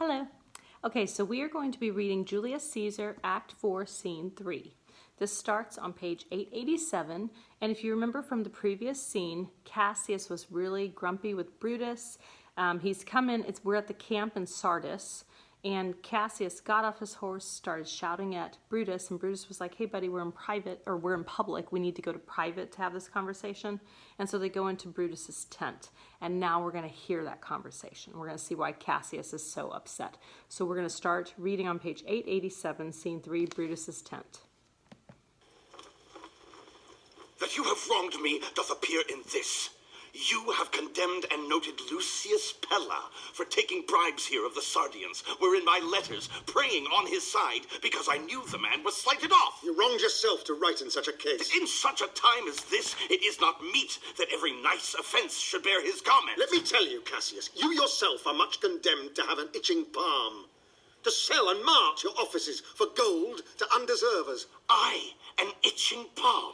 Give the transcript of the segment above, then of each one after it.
Hello. Okay, so we are going to be reading Julius Caesar, Act 4, Scene 3. This starts on page 887, and if you remember from the previous scene, Cassius was really grumpy with Brutus. He's come in, we're at the camp in Sardis, and Cassius got off his horse, started shouting at Brutus, and Brutus was like, hey buddy, we're in private, or we're in public, we need to go to private to have this conversation. And so they go into Brutus's tent, and now we're going to hear that conversation. We're going to see why Cassius is so upset. So we're going to start reading on page 887, scene 3, Brutus's tent. That you have wronged me doth appear in this. You have condemned and noted Lucius Pella for taking bribes here of the Sardians, wherein my letters praying on his side, because I knew the man was slighted off. You wronged yourself to write in such a case. In such a time as this, it is not meet that every nice offense should bear his comment. Let me tell you, Cassius, you yourself are much condemned to have an itching palm, to sell and mart your offices for gold to undeservers. I, an itching palm?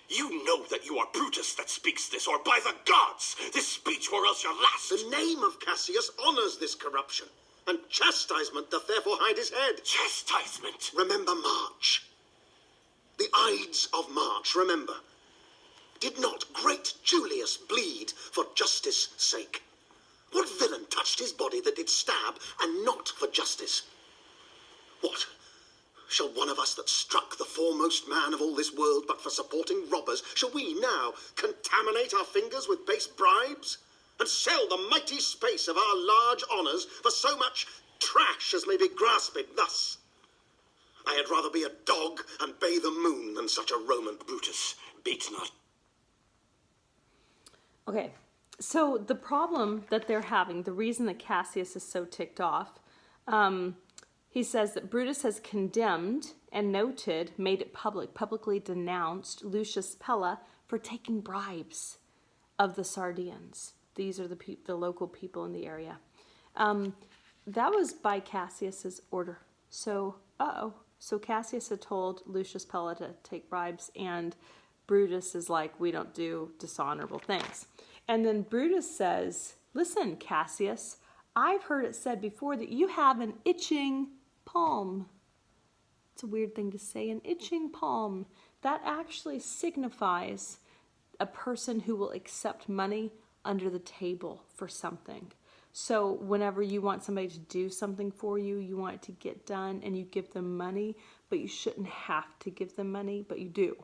You know that you are Brutus that speaks this, or by the gods, this speech were else your last. The name of Cassius honors this corruption, and chastisement doth therefore hide his head. Chastisement? Remember March. The Ides of March, remember. Did not great Julius bleed for justice' sake? What villain touched his body that did stab, and not for justice? What? Shall one of us that struck the foremost man of all this world but for supporting robbers, shall we now contaminate our fingers with base bribes, and sell the mighty space of our large honours for so much trash as may be grasped thus? I had rather be a dog and bay the moon than such a Roman. Brutus, bait not. Okay, so the problem that they're having, the reason that Cassius is so ticked off, he says that Brutus has condemned and noted, made it publicly denounced Lucius Pella for taking bribes of the Sardians. These are the local people in the area. That was by Cassius's order. So, So Cassius had told Lucius Pella to take bribes, and Brutus is like, we don't do dishonorable things. And then Brutus says, listen, Cassius, I've heard it said before that you have an itching palm. It's a weird thing to say, an itching palm. That actually signifies a person who will accept money under the table for something. So whenever you want somebody to do something for you, you want it to get done, and you give them money, but you shouldn't have to give them money, but you do.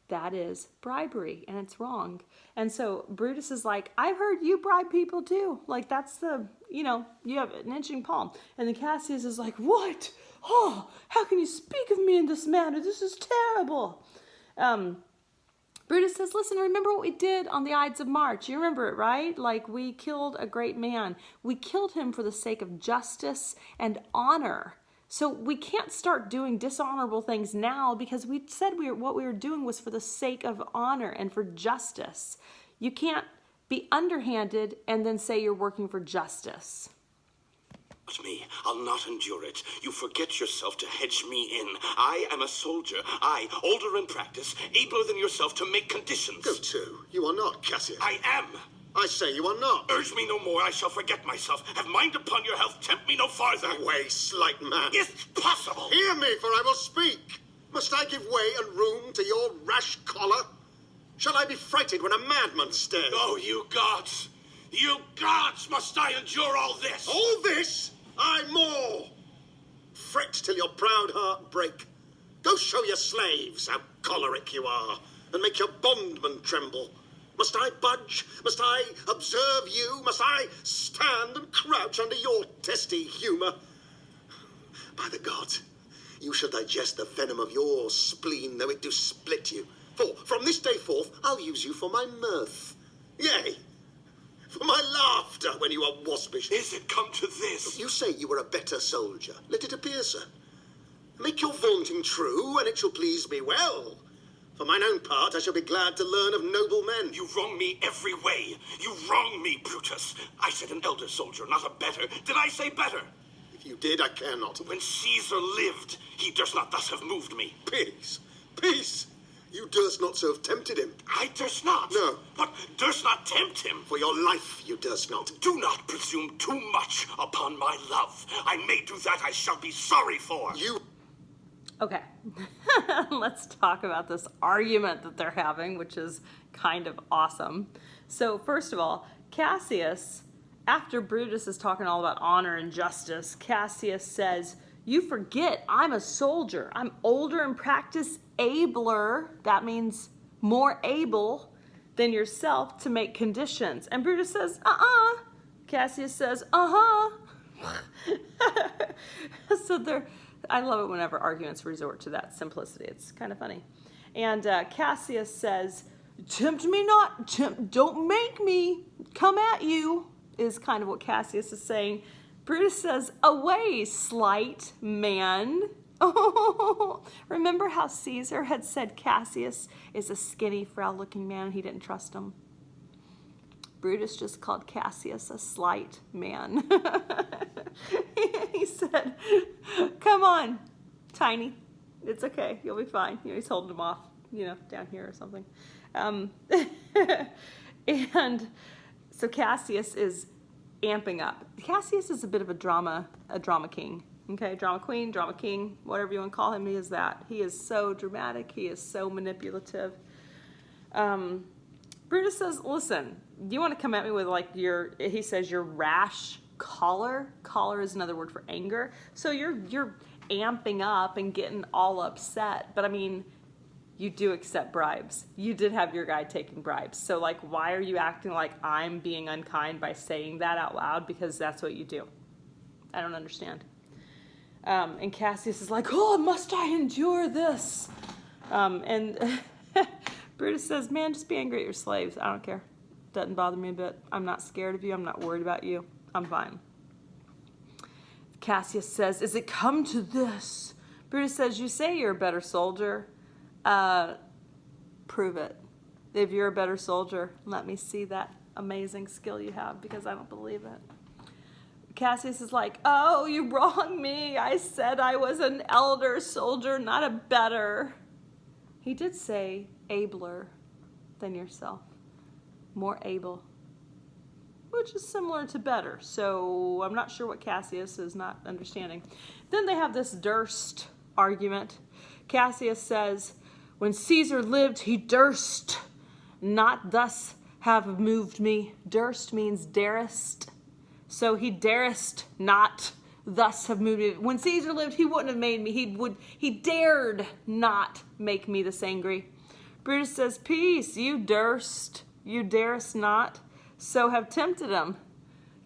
That is bribery, and it's wrong. And so Brutus is like, I've heard you bribe people too. Like, that's the, you have an itching palm. And then Cassius is like, what? Oh, how can you speak of me in this manner? This is terrible. Brutus says, listen, remember what we did on the Ides of March. You remember it, right? Like, we killed a great man. We killed him for the sake of justice and honor. So we can't start doing dishonorable things now, because we said what we were doing was for the sake of honor and for justice. You can't be underhanded and then say you're working for justice. But me, I'll not endure it. You forget yourself to hedge me in. I am a soldier. I, older in practice, abler than yourself to make conditions. Go to. You are not, Cassius. I am. I say you are not. Urge me no more, I shall forget myself. Have mind upon your health, tempt me no farther. Away, slight man. Is't possible? Hear me, for I will speak. Must I give way and room to your rash choler? Shall I be frighted when a madman stares? Oh, you gods! You gods! Must I endure all this? All this? Aye, more. Fret till your proud heart break. Go show your slaves how choleric you are, and make your bondmen tremble. Must I budge? Must I observe you? Must I stand and crouch under your testy humour? By the gods, you shall digest the venom of your spleen, though it do split you. For from this day forth, I'll use you for my mirth. Yea, for my laughter when you are waspish. Is it come to this? You say you were a better soldier. Let it appear, sir. Make your vaunting true, and it shall please me well. For mine own part, I shall be glad to learn of noble men. You wrong me every way. You wrong me, Brutus. I said an elder soldier, not a better. Did I say better? If you did, I care not. When Caesar lived, he durst not thus have moved me. Peace, peace. You durst not so have tempted him. I durst not. No. What, durst not tempt him? For your life you durst not. Do not presume too much upon my love. I may do that I shall be sorry for. You... Okay, let's talk about this argument that they're having, which is kind of awesome. So first of all, Cassius, after Brutus is talking all about honor and justice, Cassius says, you forget I'm a soldier. I'm older in practice, abler, that means more able than yourself to make conditions. And Brutus says, Cassius says, So they're, I love it whenever arguments resort to that simplicity. It's kind of funny. And Cassius says, tempt me not, don't make me come at you, is kind of what Cassius is saying. Brutus says, away, slight man. Oh, remember how Caesar had said Cassius is a skinny, frail-looking man and he didn't trust him? Brutus just called Cassius a slight man. He said, come on, tiny. It's okay. You'll be fine. You know, he's holding him off, you know, down here or something. And so Cassius is amping up. Cassius is a bit of a drama king. Okay, drama queen, drama king, whatever you want to call him, he is that. He is so dramatic. He is so manipulative. Brutus says, listen, do you want to come at me with like he says your rash choler? Choler is another word for anger. So you're amping up and getting all upset. But I mean, you do accept bribes. You did have your guy taking bribes. So like, why are you acting like I'm being unkind by saying that out loud? Because that's what you do. I don't understand. And Cassius is like, oh, must I endure this? And Brutus says, man, just be angry at your slaves. I don't care. Doesn't bother me a bit. I'm not scared of you. I'm not worried about you. I'm fine. Cassius says, is it come to this? Brutus says, you say you're a better soldier. Prove it. If you're a better soldier, let me see that amazing skill you have, because I don't believe it. Cassius is like, oh, you wronged me. I said I was an elder soldier, not a better. He did say abler than yourself. More able. Which is similar to better. So I'm not sure what Cassius is not understanding. Then they have this durst argument. Cassius says, when Caesar lived, he durst not thus have moved me. Durst means darest. So he darest not thus have moved me. When Caesar lived, he wouldn't have made me. He dared not make me this angry. Brutus says, peace, you darest not, so have tempted him.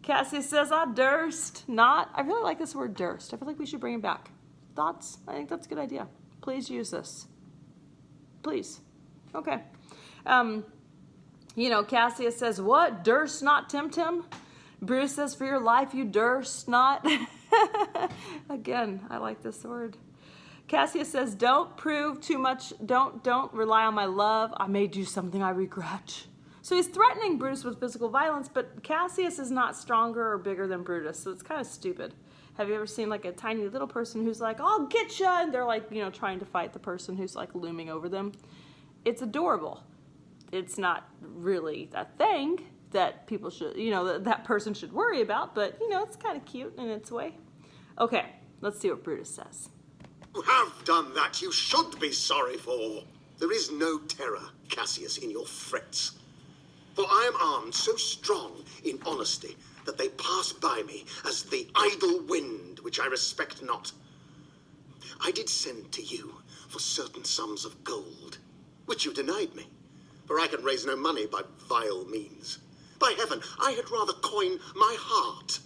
Cassius says, I durst not. I really like this word durst. I feel like we should bring it back. Thoughts? I think that's a good idea. Please use this. Please. Okay. You know, Cassius says, what? Durst not tempt him? Brutus says, for your life you durst not. Again, I like this word. Cassius says, don't prove too much. Don't rely on my love. I may do something I regret. So he's threatening Brutus with physical violence, but Cassius is not stronger or bigger than Brutus, so it's kind of stupid. Have you ever seen like a tiny little person who's like, I'll get ya, and they're like, you know, trying to fight the person who's like looming over them? It's adorable. It's not really a thing that people should, you know, that person should worry about, but, you know, it's kind of cute in its way. Okay, let's see what Brutus says. You have done that you should be sorry for. There is no terror, Cassius, in your threats. For I am armed so strong in honesty that they pass by me as the idle wind, which I respect not. I did send to you for certain sums of gold, which you denied me, for I can raise no money by vile means. By heaven, I had rather coin my heart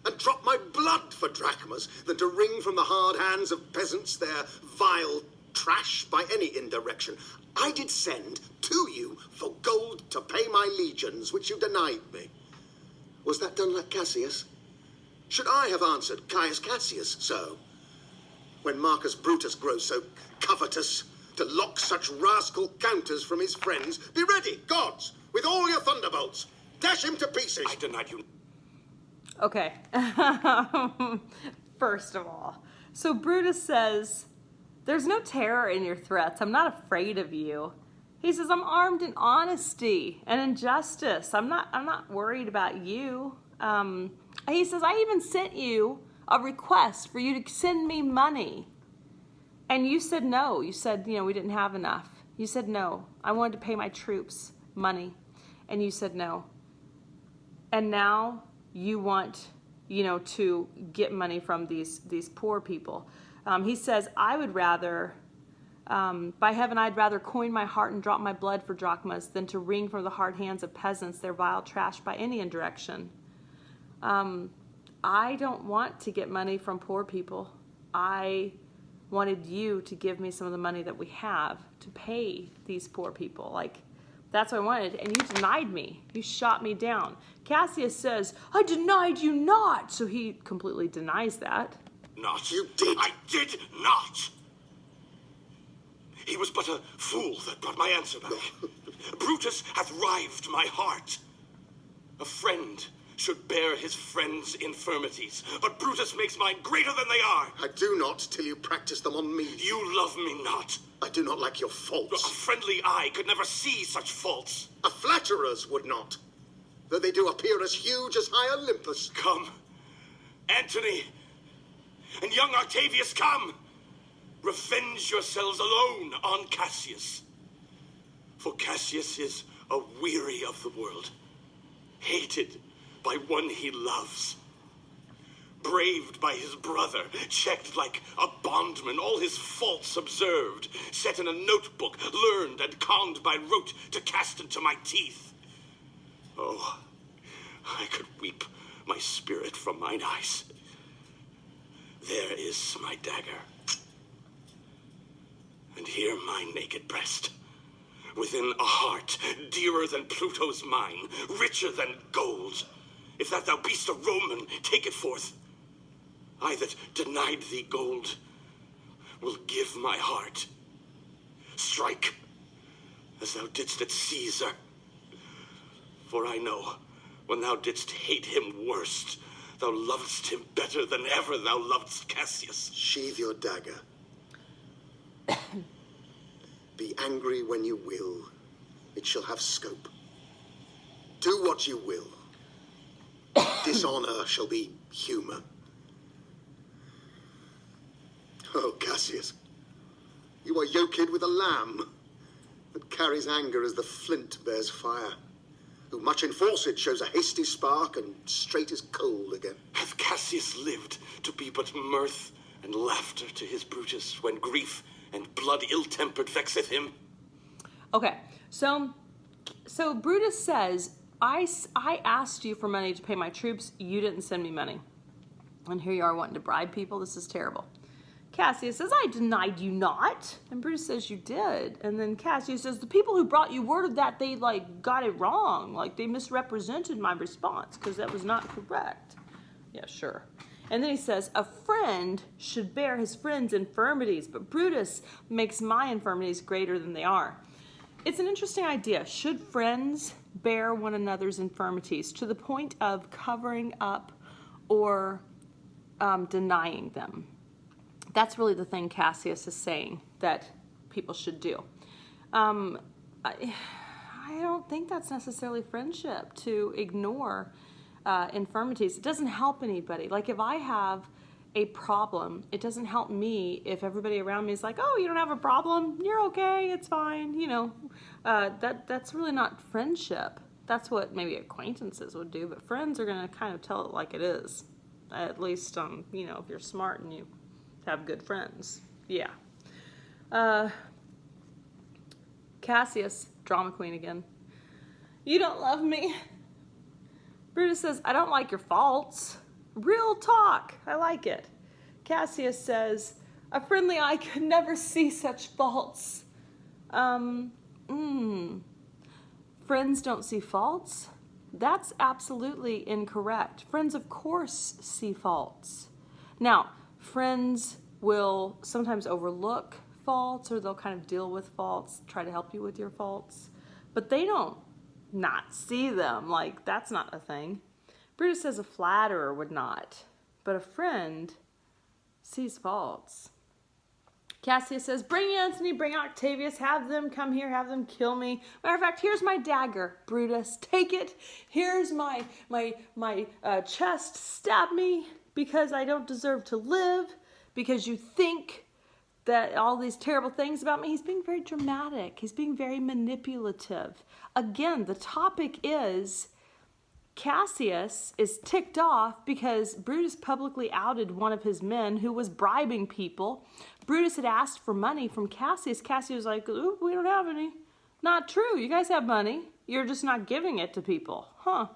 and drop my blood for drachmas than to wring from the hard hands of peasants their vile trash by any indirection. I did send to you for gold to pay my legions, which you denied me. Was that done like Cassius? Should I have answered Caius Cassius so? When Marcus Brutus grows so covetous to lock such rascal counters from his friends, be ready, gods, with all your thunderbolts. Dash him to pieces. I denied you. Okay. First of all, so Brutus says, There's no terror in your threats. I'm not afraid of you. He says, I'm armed in honesty and in justice. I'm not worried about you. He says, I even sent you a request for you to send me money. And you said no. You said, we didn't have enough. You said no. I wanted to pay my troops money. And you said no. And now you want, to get money from these poor people. He says, I would rather, by heaven, I'd rather coin my heart and drop my blood for drachmas than to wring from the hard hands of peasants their vile trash by any indirection. I don't want to get money from poor people. I wanted you to give me some of the money that we have to pay these poor people. That's what I wanted, and you denied me. You shot me down. Cassius says, I denied you not. So he completely denies that. Not. You did. I did not. He was but a fool that brought my answer back. Brutus hath rived my heart. A friend should bear his friend's infirmities, but Brutus makes mine greater than they are. I do not till you practice them on me. You love me not. I do not like your A faults. friendly eye could never see such faults. A flatterer's would not, though they do appear as huge as high Olympus. Come, Antony, and young Octavius, come. Revenge yourselves alone on Cassius. For Cassius is a weary of the world, hated by one he loves, braved by his brother, checked like a bondman, all his faults observed, set in a notebook, learned and conned by rote to cast into my teeth. Oh, I could weep my spirit from mine eyes. There is my dagger. And here my naked breast, within a heart dearer than Pluto's mine, richer than gold. If that thou be'st a Roman, take it forth. I that denied thee gold will give my heart. Strike, as thou didst at Caesar. For I know, when thou didst hate him worst, thou lovedst him better than ever thou lovedst Cassius. Sheathe your dagger. Be angry when you will. It shall have scope. Do what you will. Dishonor shall be humor. Oh, Cassius, you are yoked with a lamb that carries anger as the flint bears fire, who much enforced shows a hasty spark and straight is cold again. Hath Cassius lived to be but mirth and laughter to his Brutus, when grief and blood ill-tempered vexeth him? Okay, so Brutus says, I asked you for money to pay my troops. You didn't send me money. And here you are wanting to bribe people. This is terrible. Cassius says, I denied you not. And Brutus says, you did. And then Cassius says, the people who brought you word of that, they got it wrong. They misrepresented my response because that was not correct. Yeah, sure. And then he says, a friend should bear his friend's infirmities, but Brutus makes my infirmities greater than they are. It's an interesting idea. Should friends bear one another's infirmities to the point of covering up or denying them? That's really the thing Cassius is saying that people should do. I don't think that's necessarily friendship, to ignore infirmities. It doesn't help anybody. If I have a problem, it doesn't help me if everybody around me is like, oh, you don't have a problem, you're okay, it's fine, that's really not friendship. That's what maybe acquaintances would do, but friends are going to kind of tell it like it is, at least if you're smart and you have good friends. Yeah. Cassius, drama queen again. You don't love me. Brutus says, I don't like your faults. Real talk. I like it. Cassius says, a friendly eye could never see such faults. Friends don't see faults? That's absolutely incorrect. Friends, of course, see faults. Now, friends will sometimes overlook faults, or they'll kind of deal with faults, try to help you with your faults, but they don't not see them. That's not a thing. Brutus says a flatterer would not, but a friend sees faults. Cassius says, bring Antony, bring Octavius, have them come here, have them kill me. Matter of fact, here's my dagger, Brutus, take it. Here's my chest, stab me because I don't deserve to live, because you think that all these terrible things about me. He's being very dramatic. He's being very manipulative. Again, the topic is Cassius is ticked off because Brutus publicly outed one of his men who was bribing people. Brutus had asked for money from Cassius. Cassius was like, ooh, we don't have any. Not true. You guys have money. You're just not giving it to people. Huh.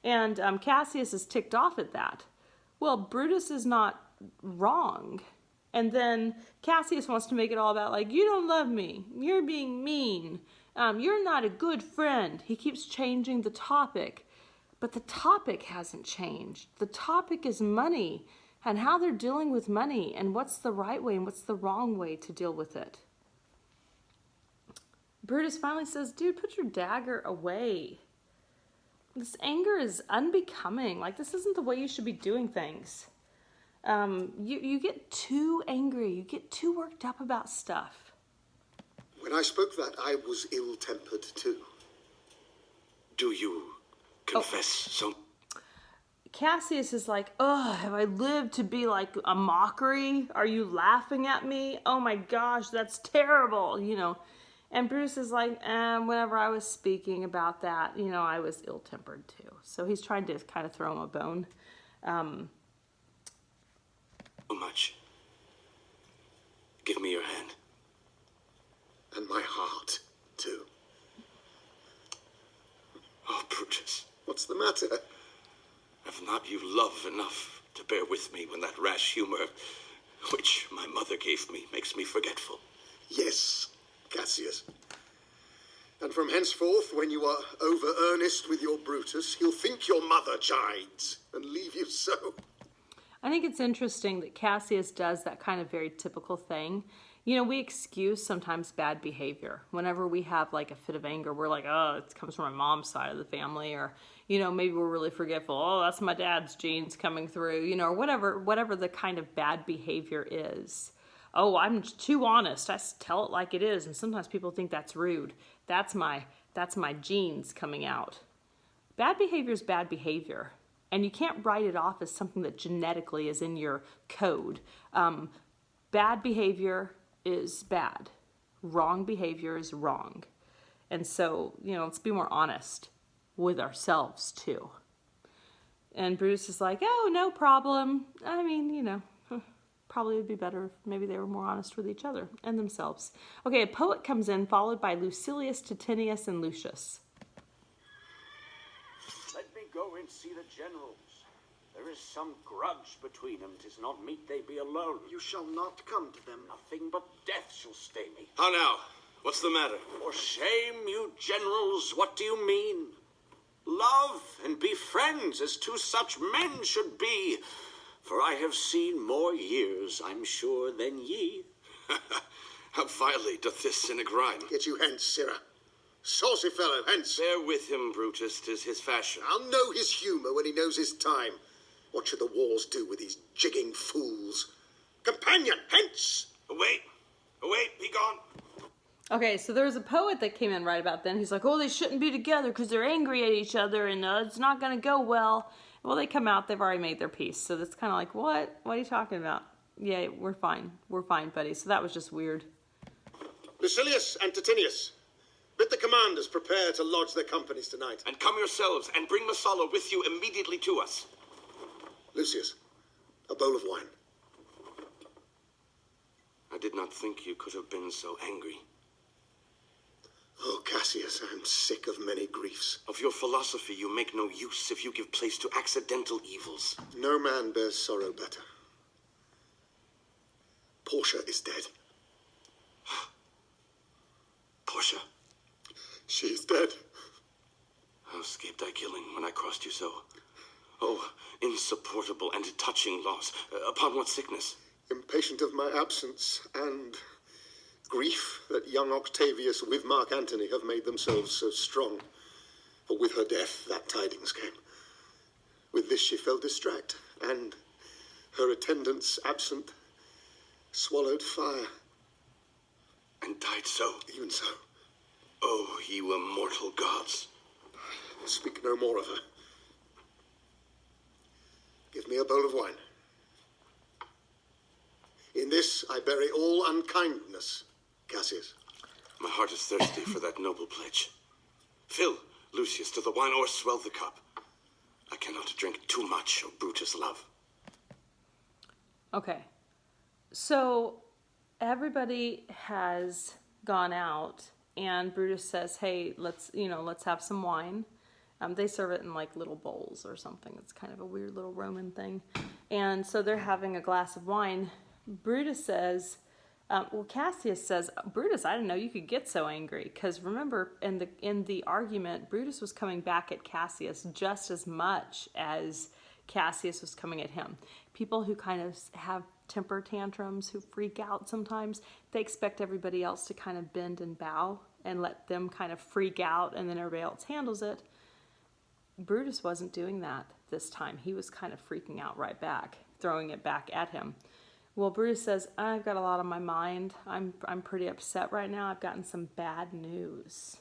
And Cassius is ticked off at that. Well, Brutus is not wrong. And then Cassius wants to make it all about, like, you don't love me. You're being mean. You're not a good friend. He keeps changing the topic. But the topic hasn't changed. The topic is money and how they're dealing with money and what's the right way and what's the wrong way to deal with it. Brutus finally says, dude, put your dagger away. This anger is unbecoming. Like, this isn't the way you should be doing things. You get too angry. You get too worked up about stuff. When I spoke that, I was ill-tempered too. Do you confess so? Cassius is like, oh, have I lived to be like a mockery? Are you laughing at me? Oh my gosh, that's terrible, you know. And Brutus is like, whenever I was speaking about that, you know, I was ill-tempered too. So he's trying to kind of throw him a bone. So much. Give me your hand. And my heart, too. Oh, Brutus. What's the matter? Have not you love enough to bear with me when that rash humor, which my mother gave me, makes me forgetful? Yes, Cassius. And from henceforth, when you are over-earnest with your Brutus, he'll think your mother chides and leave you so. I think it's interesting that Cassius does that kind of very typical thing. You know, we excuse sometimes bad behavior. Whenever we have like a fit of anger, we're like, oh, it comes from my mom's side of the family. Or, you know, maybe we're really forgetful. Oh, that's my dad's genes coming through, you know, or whatever the kind of bad behavior is. Oh, I'm too honest. I tell it like it is. And sometimes people think that's rude. That's my genes coming out. Bad behavior is bad behavior. And you can't write it off as something that genetically is in your code. Bad behavior is bad. Wrong behavior is wrong. And so, you know, let's be more honest with ourselves too. And Brutus is like, oh, no problem. I mean, you know, probably would be better if maybe they were more honest with each other and themselves. Okay, a poet comes in, followed by Lucilius, Titinius, and Lucius. Let me go and see the generals. There is some grudge between them. 'Tis not meet they be alone. You shall not come to them. Nothing but death shall stay me. How now? What's the matter? For shame, you generals, what do you mean? Love and be friends as two such men should be. For I have seen more years, I'm sure, than ye. How vilely doth this cynic rhyme? Get you hence, Sirrah. Saucy fellow, hence. Bear with him, Brutus, 'tis his fashion. I'll know his humour when he knows his time. What should the wars do with these jigging fools? Companion, hence! Await, be gone. Okay, so there was a poet that came in right about then. He's like, oh, they shouldn't be together because they're angry at each other and it's not going to go well. Well, they come out, they've already made their peace. So that's kind of like, what? What are you talking about? Yeah, we're fine. We're fine, buddy. So that was just weird. Lucilius and Titinius, bid the commanders prepare to lodge their companies tonight. And come yourselves, and bring Messala with you immediately to us. Lucius, a bowl of wine. I did not think you could have been so angry. Oh, Cassius, I am sick of many griefs. Of your philosophy you make no use if you give place to accidental evils. No man bears sorrow better. Portia is dead. Portia? She is dead. How escaped I killing when I crossed you so? Oh, insupportable and touching loss. Upon what sickness? Impatient of my absence, and grief that young Octavius with Mark Antony have made themselves so strong. For with her death, that tidings came. With this she fell distract, and her attendants absent, swallowed fire. And died so. Even so, Oh, you immortal gods. speak no more of her. Give me a bowl of wine. In this I bury all unkindness, Cassius. My heart is thirsty for that noble pledge. Fill, Lucius, to the wine, or swell the cup. I cannot drink too much of Brutus' love. Okay, so everybody has gone out, and Brutus says, "Hey, let's have some wine." They serve it in like little bowls or something. It's kind of a weird little Roman thing, and so they're having a glass of wine. Brutus says, Cassius says, "Brutus, I didn't know you could get so angry." Because remember, in the argument, Brutus was coming back at Cassius just as much as Cassius was coming at him. People who kind of have temper tantrums, who freak out sometimes, they expect everybody else to kind of bend and bow and let them kind of freak out, and then everybody else handles it. Brutus wasn't doing that this time. He was kind of freaking out right back, throwing it back at him. Well, Brutus says, "I've got a lot on my mind. I'm pretty upset right now. I've gotten some bad news."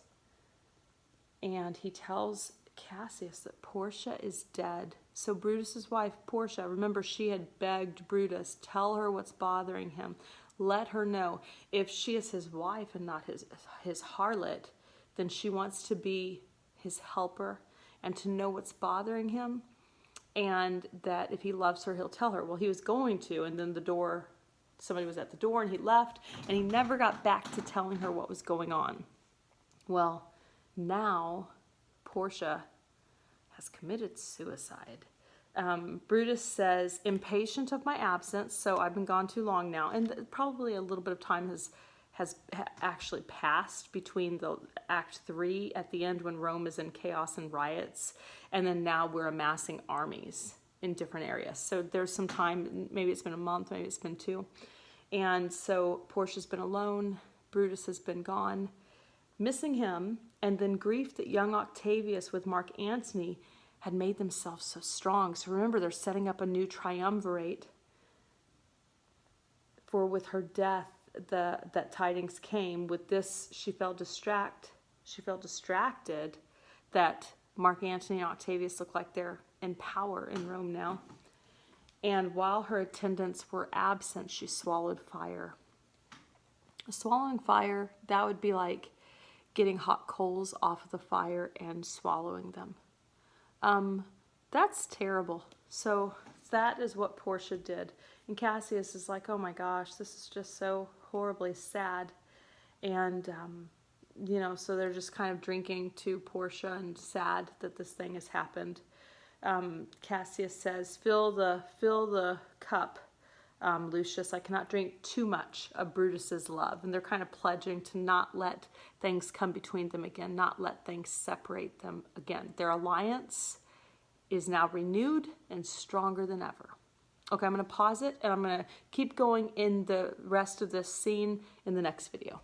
And he tells Cassius that Portia is dead. So Brutus's wife, Portia, remember, she had begged Brutus, tell her what's bothering him. Let her know. If she is his wife and not his harlot, then she wants to be his helper and to know what's bothering him. And that if he loves her, he'll tell her. Well, he was going to, and then somebody was at the door and he left, and he never got back to telling her what was going on. Well, now Portia has committed suicide. Brutus says, "Impatient of my absence," so I've been gone too long now, and probably a little bit of time has actually passed between the Act 3 at the end when Rome is in chaos and riots, and then now we're amassing armies in different areas. So there's some time, maybe it's been a month, maybe it's been 2. And so Portia's been alone, Brutus has been gone, missing him, and then grief that young Octavius with Mark Antony had made themselves so strong. So remember, they're setting up a new triumvirate, for with her death, that tidings came. With this, she felt distracted that Mark Antony and Octavius look like they're in power in Rome now. And while her attendants were absent, she swallowed fire. Swallowing fire, that would be like getting hot coals off of the fire and swallowing them. That's terrible. So that is what Portia did. And Cassius is like, "Oh my gosh, this is just so horribly sad." And, so they're just kind of drinking to Portia and sad that this thing has happened. Cassius says, fill the cup, Lucius. I cannot drink too much of Brutus's love. And they're kind of pledging to not let things come between them again, not let things separate them again. Their alliance is now renewed and stronger than ever. Okay, I'm going to pause it, and I'm going to keep going in the rest of this scene in the next video.